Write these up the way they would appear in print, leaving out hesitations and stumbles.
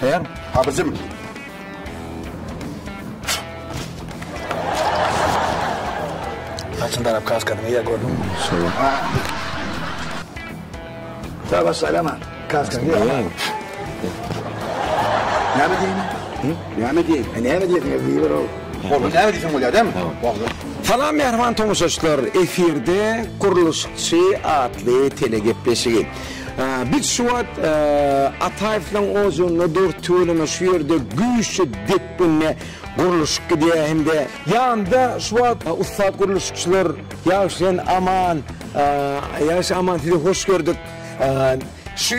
Hayır. Abicim. Kaçın taraf kaskanı ya gördün mü? Söyle. Tabi söyleme. Kaskanı ya. Ne mi diyeyim? Ne mi diyeyim? Ne mi diyeyim? Oğlum ne mi diyeyim oluyor değil mi? Salam mehman toňuşaçlar, efirde Guruluşçy adly telegepleşigi. Biz şu wagt Ataýevlaň ozunly dört tölemä şu ýerde güýçli depinne guruluşky diýe hemde ýanda şu wagt ustad guruluşçylar ýaşaýan aman, diýip hoş gördük. Şu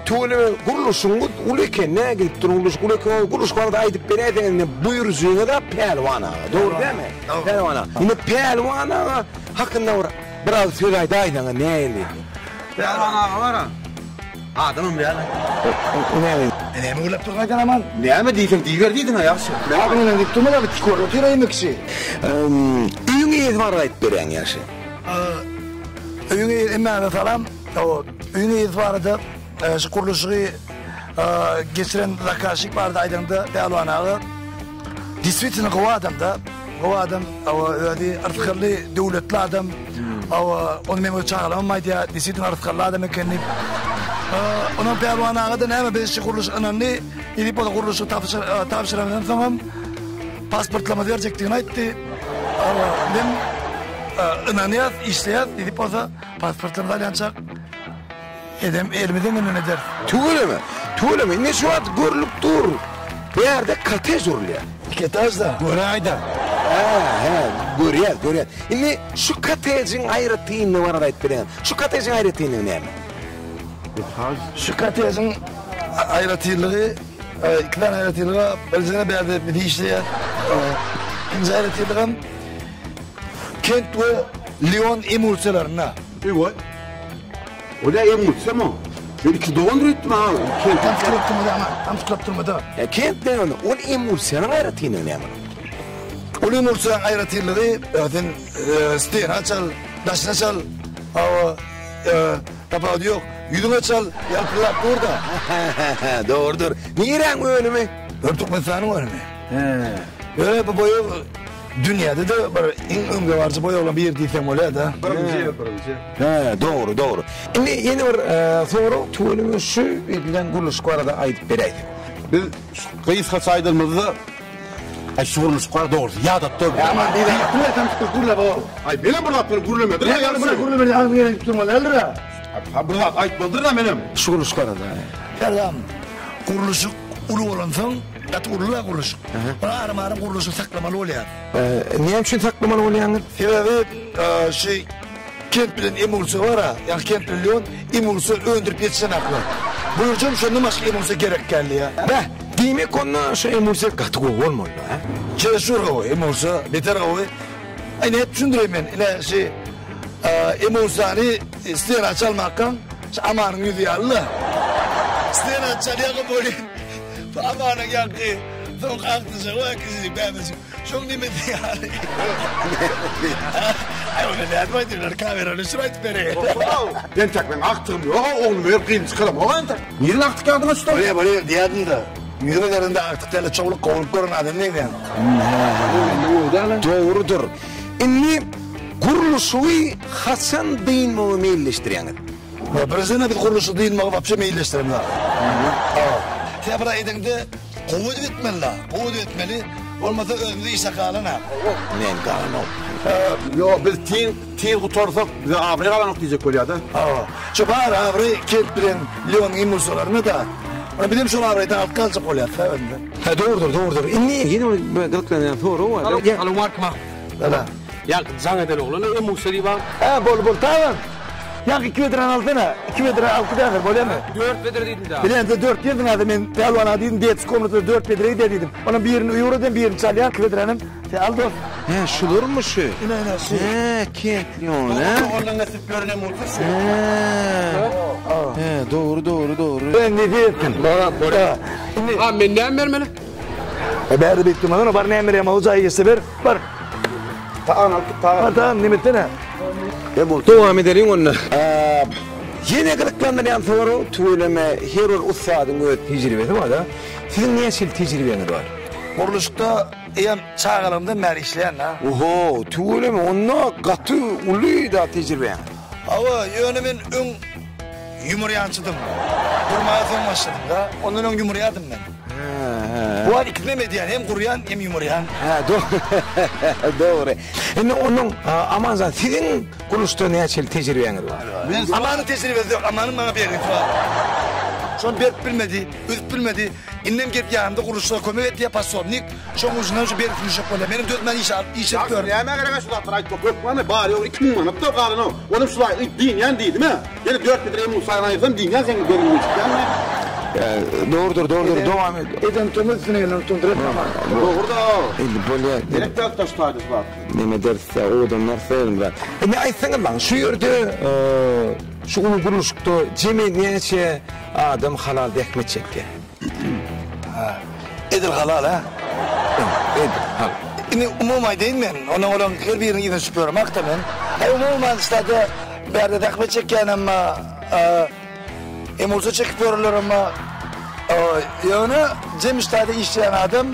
tölemä guruluşuňy uleke ne gelip durulmuş uleke guruluş barada aýdyp berýärdiňizni buýurjyňy da pelwana. Dogry deme? Pelwana. Ine pelwana hakynda biraz söz aýdaýdyňy näli? Pelwana var ha. Adamım ya. Ne mi ulap durmaýdan aman? Ne mi diyeyim? Diýer diýdin ýaşy. Ne yapayım dedik durma da bir çikolata oturayım mıksı? Üýüňe ýetip aýdyp berýän ýaşy. Üýüňe emme falan o üýüňe ýetip arada şu kuruluşy geçiren zakaşyk barda aýdymda pelwanagy действительно gowa adam o ödi artykly döwletli adam onu men çağıramaýdy действительно artykly adam ekenini onun pelwanagy da näme biz kuruluş ananny edip o kuruluşy tapşyrandan soň pasportlama berjekdigini aýtdy. Men ananyat işleýär edip o pasportlarını alýançak edem elimden önüne der. Tölemä. Ne şu wagt görülüp dur. Bu ýerde katej urulýar. Ketaj da. Göräýdi. Görýär. Indi şu katejiň aýratyny wara aýdyp berýän. Şu katejiň aýratyny näme? Şu katejiň aýratylygy ikiden aýratylyga özüne berdi bir işleýär. Ikinji aýratylygy Kent we Lyon emulsiýalaryna. Ewa. O da emulsiýa mı? Ben iki doğandır ettim ha. Tam tutturmadı. Kent ne onu? O emulsiýanyň aýratyny näme? O emulsiýanyň aýratylygy öden steen açal, daşna çal. Tapaw ýok. Ýüzüňe çal, ýalpylap durda. Doğrudur. Niýeräň önümi? Örtük mesanyň önümi. Böyle bu boyu dünyada da bir en öňge barjy boy olan bir yer diýsem bolýar da. Doğru. Indi ýene bir soru tölemä şu edilen guruluş barada aýdyp berýär. Biz kıyıska saydığımızda aşırılmış kadar doğru. Ya da tabii. Aman değil. Buraya tam kurula bu. Ay benim burada yapıyorum kurulamaydı. Ya buraya kurula beni al yere tutma lan. Ha burada aytmadır da benim. Şu guruluş barada. Tamam. Kuruluşu ulu olan soň dat urula kuruluş. Arama kuruluşu saklamalı bolýar. Niye üçin saklamalı bolýar? Sebebi Kent bilen emulsiýa var ha. Yani Kent bilen emulsiýa öndürüp ýetsen akly. Buyurjam şondan başga emulsiýa gerek geldi ya. Demek ondan şu emulsiýa gaty bolmaly ha. Çeşur o emulsiýa beter o. Ayne hep düşündüreyim men. Ile emulsiýany isteýän açalmakdan amanyň ýüzü ýaly. Isteýän açalýagy boli. Amanyň ýaky. Soň akdyjy wa kizi bämesi. Şoň nime diýär. Ay onu näde baýdylar kamerany şurayt bere. Ben takmam aktım yok. Oğlum ver kıyım çıkalım. Oğlum tak. Niye aktık adına şu? Buraya diýärdin da. Ýürelerinde aktıklarla çoğuluk kovulup görün adam ne diýär? Doğrudur. Inni guruluşy Hasan diýilmegi meýilleşdirýär. Prezident bir guruluşy diýilmegi wapşe meýilleşdirýär. Tebra edende gowut etmeli. Olmasa önünde iş sakalına. Näme galana? Yo biz tin gutorsak bize abre galan okuyacak bolýar da. Şu bar abre Kent bilen Lyon emulsiýalaryna da. Ona bilim şu abreden alt kalacak bolýar. Doğrudur. Inni ýene bir gylyklanýan soru bar. Alo markma. Dala. Ya zaň eden oglany emulsiýa bar. Bol tamam. Ya 2 metrenin altına, 2 metre altı değer, böyle mi? 4 metre dedim daha. Bilen de 4 yedin adı, ben pelvana dedim, diyet komutu 4 metreyi de dedim. Onun birini uyuradım, birini çalıyan, 2 metrenin, aldı. Şudur mu şu? İne, Kent Lyon, Oradan nasip görünem olursa. Doğru. Ben ne diyeyim? Ha, menden vermeli. Ben de bekliyorum, ama var ne emriyem, uzağı geçse ver, var. Tamam, Tamam, nimetli ne? Devam edelim onunla. Yine kırıklandıran soru tüyleme herol ustadın öt tecrübesi var da. Sizin nesil tecrübeniz var? Kuruluşta iyem çağalımda mer işleyen ha. Oho, tüyleme onna katı ulu da tecrübe. Ava yönümün ün yumuryancıdım. Kurmaya son başladım da. Ondan ön yumuryadım ben. Bu an iklim ediyen hem kuruyan hem yumuryan. Ha, doğru. Doğru. Yani onun aman zaten sizin kuruluşta nesil tecrübeniz var? Amanın tecrübesi yok. Amanın bana bir yeriniz var. Son bir bilmedi, üst bilmedi. İnnem gelip yanımda kuruluşta kömür diye pasovnik. Son ucundan şu bir etmiş yok böyle. Benim dörtmen iş yapıyorum. Ya ben kadar şulatlar ayıp yok bana bari o 2000 manat da kalın o. Onun şulay dinyen değil mi? Yani 4 metre Musa'yla ayırsam dinyen sen benim çıkan mı? Doğrudur, devam et. Eden tomasını gelen tondurma. Doğru da o. Böyle Direkt taş taşız var. ne derse odanlar sayılır var. Ne aytsana lan şu yerde şu kuruluşta cemiyetçe adam halal ekmek çekti. Edil halal ha. Evet, halal. Ini umumay değil mi? Onun olan her birini giden süpüyorum akta ben. Umuman işte de berde takma çekken ama emulsa çekip yorulur ama yani Cem işte de işleyen adam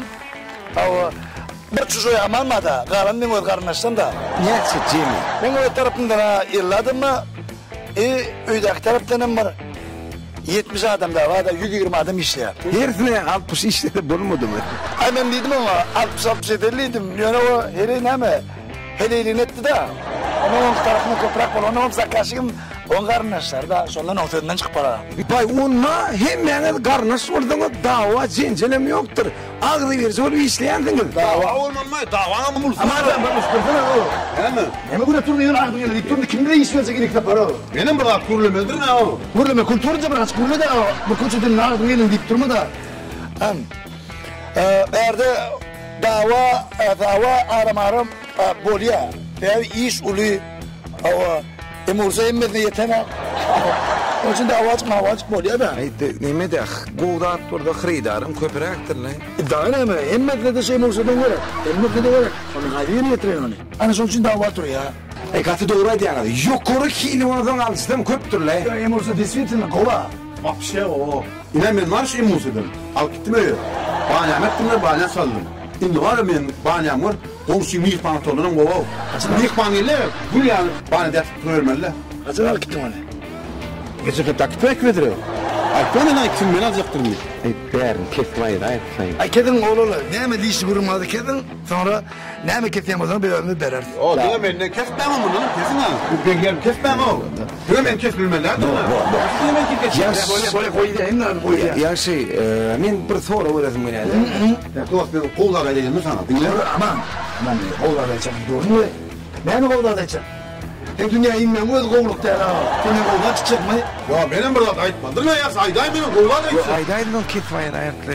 bir çocuğu amanmadı. Kalan ben o karnaştan da. Neyse Cemil. Ben o tarafından yılladım mı öydeki taraftan var. 70 adam da var da 120 adam işleyen. Herifine 60 işleri bulmadı mı? Ay ben dedim ama 60-60 ederliydim. Yani o hele ne mi? Hele elin etti de. Onun tarafına toprak var. Onun saklaşım on karnaşlar da. Sondan ortadan çıkıp para. Bay onunla hemen karnaş oradan dava cencelem yoktur. Ağzı verse onu işleyendiniz. Dava olmam dava mı bulsun? Ama ben üstüne o. He mi? Hem bu da turnu yıl ağzı yıl. Turnu kimde iş verse gerek de para o. Benim burada kurulumdur ne o? Burada mı kulturunca biraz kurulu da bu koçudun ağzı yılın deyip durma da. Eğer de dava aram bolya. Ve iş ulu emursa emmezine yetene. Onun için de avaç bolya ben. Neme de Goğdat burada xridarım köpürektır lan. Daha ne mi? Emmezine de şey emursadan var. Emmezine de var. Onun haydiye mi getiren onu? Ana son için dava tur ya. Katı doğruydu yani. Yukarı kilondan alıştım köptür lan. Emursa disvitin kova. Bak bir şey o. İnan ben marş emusedim. Al gittim öyle. Banyam ettim de banyan saldım. Şimdi var ya benim banyam var. Komşu mil pantolonum o. Mil pantolonum bu yani bana dert görmeli. Hazır al gittim onu. Gece kadar gitmek midir o? Ay ben ne gittim ben alacaktım. Berin kesmayır ayıp sayın. Ay kedin oğlu ne mi dişi vurmadı kedin sonra ne mi keseyim bir ömür berer. O diyor ben ne kesmem onu kesin ha. Ben gelip kesmem o. Hemen kesmemeliler değil mi? Hemen ki kesmem. Böyle koyayım lan koyayım. Ya şey, men bir soru öğretim geldi. Ya dost ben kollar edeyim mi sana? Dinle. Aman kollar edeceğim doğru mu? Ben kollar edeceğim. Hem dünya inmem o kollukta ya. Dünya kollar çıkacak mı? Ya benim burada ayıtmadır mı ya? Saydayım benim kollar edeyim. Aydaydın kesmayır ayakta.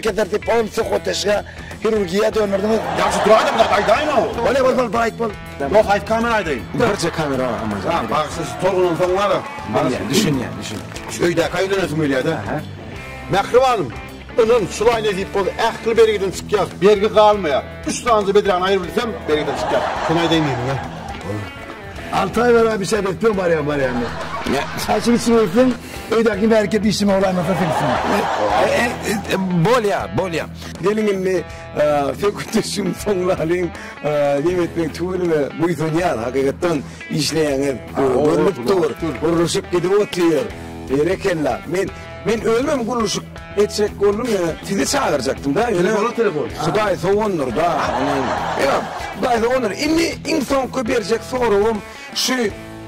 Keter tip on sokoteşe kirurgiya döndürdüm. Ya şu duraydım da aydayım o. Bol bayit bol. Yok ayıt kameraydayım. Barca kamera ama. Ha bak siz torunun sonları. Düşün. Şöyle kaydınız mı öyle de? Mehribanım. Onun sulayla deyip bol ehli bergiden çıkacağız. Bergi kalmaya. 3 tane bediren ayrılırsam bergiden çıkacağız. Şunay demeyin ya. 6 ay var bir şey bekliyorum bari yani. Ya Saçını sınırsın. Öydeki bir erkek işime olay masa filsin. bol ya. Gelin mi fekutuşum sonlarım yemetmek tuğruna buysun ya hakikaten işleyen görünüp dur. Kuruluşup gidip oturuyor. Rekella. Ben ölmem kuruluşup etsek oğlum ya. Sizi çağıracaktım da. Telefon. Gayet onur da. Ya gayet onur. İnsan köperecek sorum şu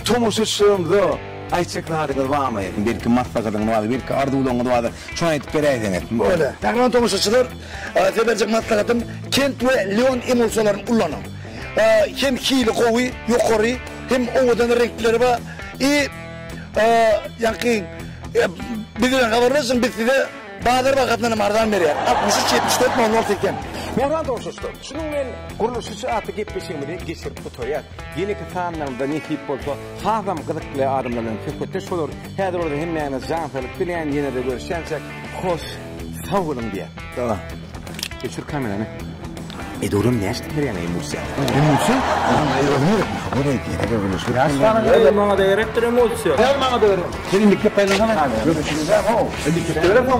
tomuşuşumda ayçıklarını varmayın. Belki maslakadın vardı, belki arduğunun vardı. Şuna etip bereydiniz. Öyle. Takman tomuşuşçular tebercek maslakatım kent ve leon emulsaların kullanım. Hem hili kovu yukarı hem ovadan renkleri var. Yani bizden kavarırsın bitti de Bahadır vakatlarını mardan beri 63-74 mi 18'den. Merhaba dostlar. Şunun men kuruluşu atı gepleşimini geçirip tutuyor. Yeni kısanlarında ne tip olsa hazam gıdıklı adımların köpütte olur. Her orada hemen zanfalık bilen yine de görüşensek hoş sağ olun diye. Tamam. Geçir kameranı. Edorum ne işte yani emulsiya. Emulsiya? O ne diye? Yaşlanın bana da yaratır emulsiya. Gel bana da öyle. Senin dikkat paylaşana. Görüşürüz ha. O. Dikkat öyle mi?